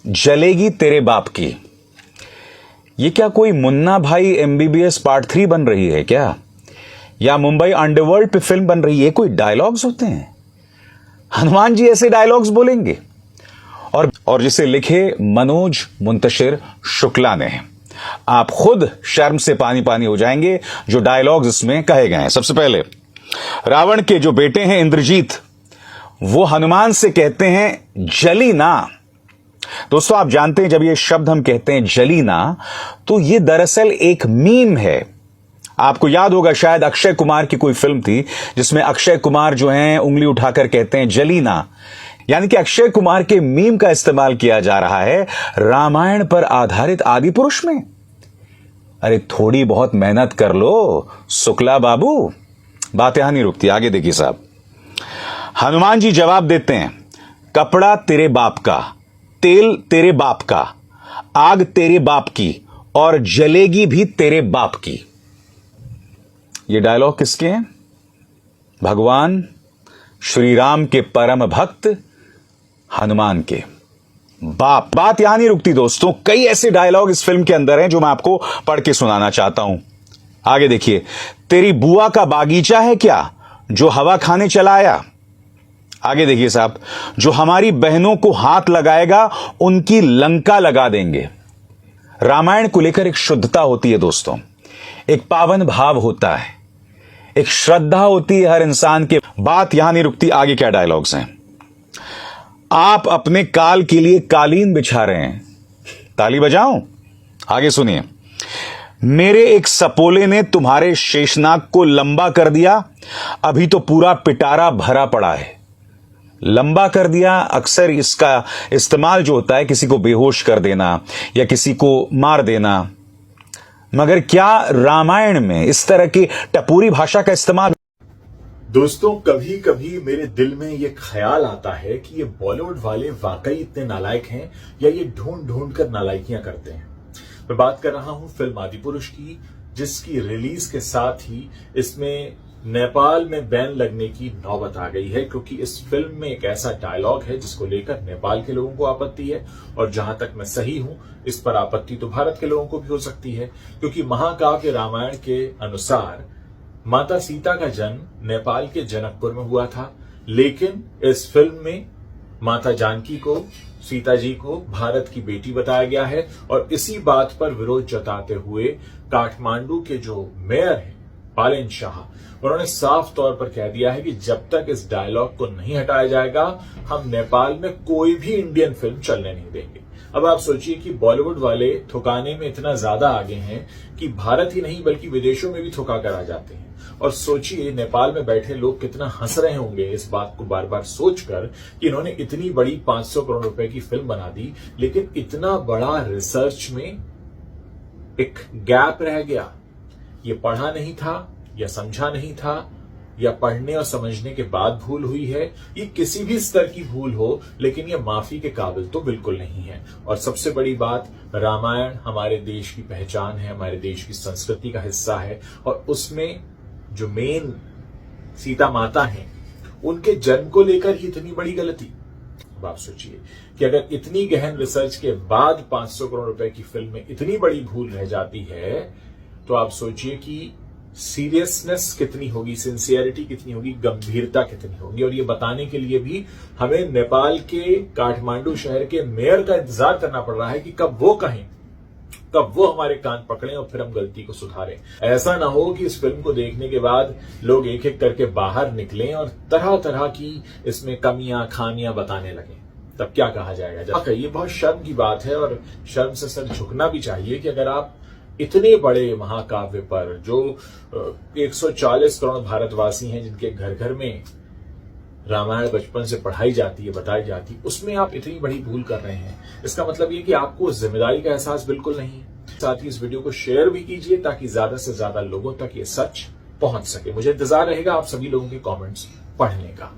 जलेगी तेरे बाप की। ये क्या कोई मुन्ना भाई एमबीबीएस पार्ट 3 बन रही है क्या, या मुंबई अंडरवर्ल्ड पे फिल्म बन रही है? कोई डायलॉग्स होते हैं? हनुमान जी ऐसे डायलॉग्स बोलेंगे? और जिसे लिखे मनोज मुंतशिर शुक्ला ने। आप खुद शर्म से पानी पानी हो जाएंगे जो डायलॉग्स इसमें कहे गए हैं। सबसे पहले रावण के जो बेटे हैं इंद्रजीत, वो हनुमान से कहते हैं जली ना। दोस्तों आप जानते हैं जब ये शब्द हम कहते हैं जली ना, तो ये दरअसल एक मीम है। आपको याद होगा शायद अक्षय कुमार की कोई फिल्म थी जिसमें अक्षय कुमार जो हैं उंगली उठाकर कहते हैं जली ना, यानी कि अक्षय कुमार के मीम का इस्तेमाल किया जा रहा है रामायण पर आधारित आदि पुरुष में। अरे थोड़ी बहुत मेहनत कर लो शुक्ला बाबू, बात यहां नहीं रुकती, आगे देखिए साहब। हनुमान जी जवाब देते हैं, कपड़ा तेरे बाप का, तेल तेरे बाप का, आग तेरे बाप की, और जलेगी भी तेरे बाप की। ये डायलॉग किसके हैं? भगवान श्री राम के परम भक्त हनुमान के बाप। बात यहां नहीं रुकती दोस्तों, कई ऐसे डायलॉग इस फिल्म के अंदर हैं जो मैं आपको पढ़ के सुनाना चाहता हूं। आगे देखिए, तेरी बुआ का बागीचा है क्या जो हवा खाने चला आया। आगे देखिए साहब, जो हमारी बहनों को हाथ लगाएगा उनकी लंका लगा देंगे। रामायण को लेकर एक शुद्धता होती है दोस्तों, एक पावन भाव होता है, एक श्रद्धा होती है हर इंसान के। बात यहां नहीं रुकती, आगे क्या डायलॉग्स हैं। आप अपने काल के लिए कालीन बिछा रहे हैं, ताली बजाऊं? आगे सुनिए, मेरे एक सपोले ने तुम्हारे शेषनाग को लंबा कर दिया, अभी तो पूरा पिटारा भरा पड़ा है। लंबा कर दिया, अक्सर इसका इस्तेमाल जो होता है किसी को बेहोश कर देना या किसी को मार देना, मगर क्या रामायण में इस तरह की टपोरी भाषा का इस्तेमाल? दोस्तों कभी कभी मेरे दिल में ये ख्याल आता है कि ये बॉलीवुड वाले वाकई इतने नालायक हैं या ये ढूंढ ढूंढ कर नालायकियां करते हैं। मैं बात कर रहा हूं फिल्म आदि पुरुष की, जिसकी रिलीज के साथ ही इसमें नेपाल में बैन लगने की नौबत आ गई है, क्योंकि इस फिल्म में एक ऐसा डायलॉग है जिसको लेकर नेपाल के लोगों को आपत्ति है, और जहां तक मैं सही हूं इस पर आपत्ति तो भारत के लोगों को भी हो सकती है, क्योंकि महाकाव्य रामायण के अनुसार माता सीता का जन्म नेपाल के जनकपुर में हुआ था, लेकिन इस फिल्म में माता जानकी को, सीता जी को भारत की बेटी बताया गया है। और इसी बात पर विरोध जताते हुए काठमांडू के जो मेयर हैं पालेन शाह, उन्होंने साफ तौर पर कह दिया है कि जब तक इस डायलॉग को नहीं हटाया जाएगा हम नेपाल में कोई भी इंडियन फिल्म चलने नहीं देंगे। अब आप सोचिए कि बॉलीवुड वाले थुकाने में इतना ज्यादा आगे हैं कि भारत ही नहीं बल्कि विदेशों में भी थुका कर आ जाते हैं। और सोचिए नेपाल में बैठे लोग कितना हंस रहे होंगे इस बात को बार बार सोचकर कि इन्होंने इतनी बड़ी 500 करोड़ रुपए की फिल्म बना दी, लेकिन इतना बड़ा रिसर्च में एक गैप रह गया। ये पढ़ा नहीं था या समझा नहीं था, या पढ़ने और समझने के बाद भूल हुई है, ये किसी भी स्तर की भूल हो, लेकिन ये माफी के काबिल तो बिल्कुल नहीं है। और सबसे बड़ी बात, रामायण हमारे देश की पहचान है, हमारे देश की संस्कृति का हिस्सा है, और उसमें जो मेन सीता माता हैं उनके जन्म को लेकर ही इतनी बड़ी गलती। अब आप सोचिए कि अगर इतनी गहन रिसर्च के बाद 500 करोड़ रुपए की फिल्म में इतनी बड़ी भूल रह जाती है, तो आप सोचिए कि सीरियसनेस कितनी होगी, सिंसियरिटी कितनी होगी, गंभीरता कितनी होगी। और ये बताने के लिए भी हमें नेपाल के काठमांडू शहर के मेयर का इंतजार करना पड़ रहा है कि कब वो कहें, कब वो हमारे कान पकड़ें और फिर हम गलती को सुधारें। ऐसा ना हो कि इस फिल्म को देखने के बाद लोग एक एक करके बाहर निकलें और तरह तरह की इसमें कमियां खामियां बताने लगें, तब क्या कहा जाएगा। ये बहुत शर्म की बात है, और शर्म से सर झुकना भी चाहिए कि अगर आप इतने बड़े महाकाव्य पर, जो 140 करोड़ भारतवासी हैं जिनके घर घर में रामायण बचपन से पढ़ाई जाती है, बताई जाती है, उसमें आप इतनी बड़ी भूल कर रहे हैं, इसका मतलब ये कि आपको जिम्मेदारी का एहसास बिल्कुल नहीं है। साथ ही इस वीडियो को शेयर भी कीजिए ताकि ज्यादा से ज्यादा लोगों तक ये सच पहुंच सके। मुझे इंतजार रहेगा आप सभी लोगों के कमेंट्स पढ़ने का।